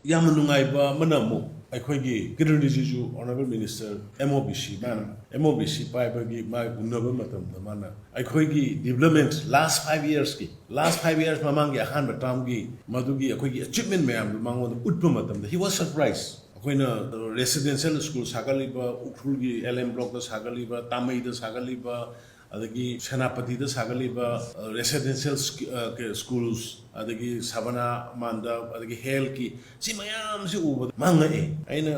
ꯌꯥꯝꯅ ꯅꯨꯡꯉꯥꯏꯕ ꯑꯃꯅ ꯑꯃꯨꯛ ꯑꯩꯈꯣꯏꯒꯤ ꯀꯤꯔꯟ ꯔꯤꯖꯤꯖꯨ ꯑꯣꯅꯔꯦꯕꯜ ꯃꯤꯅꯤꯁꯇꯔ MOBC ꯃꯥꯅ MOBC ꯄꯥꯏꯕꯒꯤ ꯃꯥꯒꯤ ꯎꯅꯕ ꯃꯇꯝꯗ ꯃꯥꯅ ꯑꯩꯈꯣꯏꯒꯤ ꯗꯤꯕꯦꯂꯞꯃꯦꯟ ꯂꯥꯁ 5 ꯌꯔꯁꯀꯤ ꯂꯥꯁ 5 ꯌꯔꯁ ꯃꯃꯥꯡꯒꯤ ꯑꯍꯥꯟꯕ ꯇꯥꯝꯒꯤ ꯃꯗꯨꯒꯤ ꯑꯩꯈꯣꯏꯒꯤ ꯑꯆꯤꯞꯃꯦꯟ ꯃꯌꯥꯝꯗꯨ ꯃꯉꯣꯟꯗ ꯎꯠꯄ ꯃꯇꯝꯗ ꯍꯤ ꯋꯥꯁ ꯁꯔꯄ꯭ꯔꯥꯏꯖ ꯑꯩꯈꯣꯏꯅ ꯔꯦꯁꯤꯗꯦꯟꯁꯤꯌꯦꯜ ꯁ꯭ꯀꯨꯜ ꯁꯥꯒꯠꯂꯤꯕ ꯎꯈ꯭ꯔꯨꯜꯒꯤ LM ꯕ꯭ꯂꯣꯛꯇ ꯁꯥꯒꯠꯂꯤꯕ ꯇꯥꯃꯩꯗ ꯁꯥꯒꯠꯂꯤꯕ ꯑꯗꯒꯤ ꯁꯦꯅꯥꯄꯇꯤꯗ ꯁꯥꯒꯠꯂꯤꯕ ꯔꯦꯁꯤꯗꯦꯟꯁꯤꯌꯦꯜ ꯁ꯭ꯀꯨꯜꯁ ꯑꯗꯒꯤ ꯁꯕꯅꯥ ꯃꯥꯟꯗꯞ ꯑꯗꯒꯤ ꯍꯦꯜꯊꯀꯤ ꯁꯤ ꯃꯌꯥꯝꯁꯤ ꯎꯕꯗ ꯃꯥꯡꯉꯛꯑꯦ ꯑꯩꯅ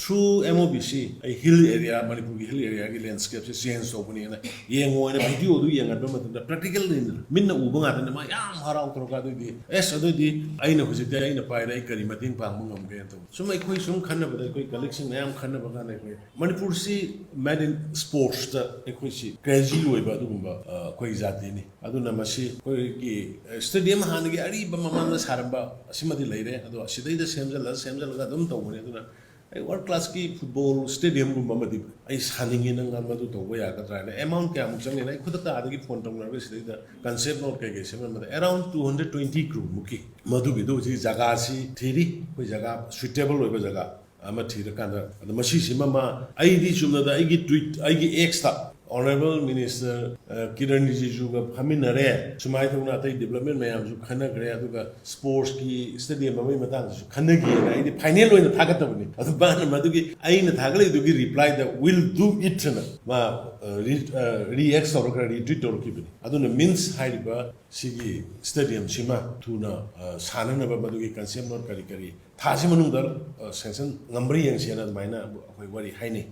ꯊ꯭ꯔꯨ MOBC ꯑꯩ ꯍꯤꯜ ꯑꯦꯔꯤꯌꯥ ꯃꯅꯤꯄꯨꯔꯒꯤ ꯍꯤꯜ ꯑꯦꯔꯤꯌꯥꯒꯤ ꯂꯦꯟꯁꯀꯦꯞꯁꯦ ꯆꯦꯟꯖ ꯇꯧꯕꯅꯦꯅ ꯌꯦꯡꯉꯣꯏꯅ ꯚꯤꯗꯤꯑꯣꯗꯨ ꯌꯦꯡꯍꯟꯕ ꯃꯇꯝꯗ ꯄ꯭ꯔꯦꯛꯇꯤꯀꯦꯜꯅꯤꯅ ꯃꯤꯠꯅ ꯎꯕ ꯉꯥꯛꯇꯅ ꯃꯥ ꯌꯥꯝ ꯍꯔꯥꯎꯊꯔꯒ ꯑꯗꯨꯗꯤ ꯑꯗꯨꯗꯤ ꯑꯩꯅ ꯍꯧꯖꯤꯛꯇꯤ ꯑꯩꯅ ꯄꯥꯏꯔꯦ ꯑꯩ ꯀꯔꯤ ꯃꯇꯦꯡ ꯄꯥꯡꯕ ꯉꯝꯒꯦꯅ ꯇꯧꯕ ꯁꯨꯝ ꯑꯩꯈꯣꯏ ꯁꯨꯝ ꯈꯟꯅꯕꯗ ꯑꯩꯈꯣꯏ ꯀꯂꯤꯛꯁꯤꯡ ꯃꯌꯥꯝ ꯈꯟꯅꯕ ꯀꯥꯟꯗ ꯑꯩꯈꯣꯏ ꯃꯅꯤꯄꯨꯔꯁꯤ ꯃꯦꯟ ꯏꯟ ꯁ꯭ꯄꯣꯔꯠꯁꯇ ꯑꯩꯈꯣꯏꯁꯤ ꯀ꯭ꯔꯦꯖꯤ ꯑꯣꯏꯕ ꯑꯗꯨꯒꯨꯝꯕ ꯑꯩꯈꯣꯏ ꯖꯥꯇꯤꯅꯤ ꯑꯗꯨꯅ ꯃꯁꯤ ꯑꯩꯈꯣꯏꯒꯤ ꯁ꯭ꯇꯦꯗꯤꯌꯝ ꯍꯥꯟꯅꯒꯤ ꯑꯔꯤꯕ ꯃꯃꯥꯡꯗ ꯁꯥꯔꯝꯕ ꯑꯁꯤꯃꯗꯤ ꯂꯩꯔꯦ ꯑꯗꯣ ꯁꯤꯗꯩꯗ ꯁꯦꯝꯖꯜꯂꯒ ꯑꯗꯨꯝ ꯇꯧꯕꯅꯤ ꯑꯗꯨꯅ ꯑꯩ ꯋꯥꯔꯜ ꯀ꯭ꯂꯥꯁꯀꯤ ꯐꯨꯠꯕꯣꯜ ꯁ꯭ꯇꯦꯗꯤꯌꯝꯒꯨꯝꯕ ꯑꯃꯗꯤ ꯑꯩ ꯁꯥꯅꯤꯡꯉꯤ ꯅꯪ ꯃꯗꯨ ꯇꯧꯕ ꯌꯥꯒꯗ꯭ꯔꯥ ꯍꯥꯏꯅ ꯑꯦꯃꯥꯎꯟ ꯀꯌꯥꯃꯨꯛ ꯆꯪꯉꯦꯅ ꯑꯩ ꯈꯨꯗꯛꯇ ꯑꯥꯗꯒꯤ ꯐꯣꯟ ꯇꯧꯅꯔꯒ ꯁꯤꯗꯩꯗ ꯀꯟꯁꯦꯞ ꯅꯣꯠ ꯀꯩꯀꯩ ꯁꯦꯝꯃꯟꯕꯗ ꯑꯦꯔꯥꯎꯟ 220 crore ꯃꯨꯛꯀꯤ ꯃꯗꯨꯒꯤꯗꯨ ꯍꯧꯖꯤꯛ ꯖꯒꯥꯁꯤ ꯊꯤꯔꯤ ꯑꯩꯈꯣꯏ ꯖꯒꯥ ꯁꯨꯏꯇꯦꯕꯜ ꯑꯣꯏꯕ ꯖꯒꯥ ꯑꯃ ꯊꯤꯔꯀꯥꯟꯗ ꯑꯗꯣ ꯃꯁꯤꯁꯤꯃ ꯑꯩꯗꯤ ꯆꯨꯝꯅꯗ ꯑꯩꯒꯤ ꯇ꯭ꯋꯤꯠ ꯑꯩꯒꯤ ꯑꯦꯛꯁꯇ ꯑꯣꯅꯔꯦꯕꯜ ꯃꯤꯅꯤꯁꯇꯔ ꯀꯤꯔꯟ ꯔꯤꯖꯤꯖꯨꯒ ꯐꯝꯃꯤꯟꯅꯔꯦ ꯁꯨꯃꯥꯏꯅ ꯇꯧꯅ ꯑꯇꯩ ꯗꯤꯕꯦꯂꯞꯃꯦꯟ ꯃꯌꯥꯝꯁꯨ ꯈꯟꯅꯈ꯭ꯔꯦ ꯑꯗꯨꯒ ꯁ꯭ꯄꯣꯔꯠꯁꯀꯤ ꯁ꯭ꯇꯦꯗꯤꯌꯝ ꯑꯃꯒꯤ ꯃꯇꯥꯡꯗꯁꯨ ꯈꯟꯅꯈꯤꯑꯅ ꯑꯩꯗꯤ ꯐꯥꯏꯅꯦꯜ ꯑꯣꯏꯅ ꯊꯥꯒꯠꯇꯕꯅꯤ ꯑꯗꯨ ꯃꯥꯅ ꯃꯗꯨꯒꯤ ꯑꯩꯅ ꯊꯥꯒꯠꯂꯤꯗꯨꯒꯤ ꯔꯤꯄ꯭ꯂꯥꯏꯗ ꯋꯤꯜ ꯗꯨ ꯏꯠ ꯑꯅ ꯃꯥ ꯔꯤꯑꯦꯛꯁ ꯇꯧꯔꯒ ꯔꯤꯇ꯭ꯋꯤꯠ ꯇꯧꯔꯛꯈꯤꯕꯅꯤ ꯑꯗꯨꯅ ꯃꯤꯟꯁ ꯍꯥꯏꯔꯤꯕ ꯁꯤꯒꯤ ꯁ꯭ꯇꯦꯗꯤꯌꯝꯁꯤꯃ ꯊꯨꯅ ꯁꯥꯟꯅꯅꯕ ꯃꯗꯨꯒꯤ ꯀꯟꯁꯦꯞ ꯅꯣꯠ ꯀꯔꯤ ꯊꯥꯁꯤ ꯃꯅꯨꯡꯗ ꯁꯦꯡꯁꯟ ꯉꯝꯕ꯭ꯔꯥ ꯌꯦꯡꯁꯦꯅ ꯑꯗꯨꯃꯥꯏꯅ ꯑꯩꯈꯣꯏ ꯋꯥꯔꯤ ꯍꯥꯏꯅꯩ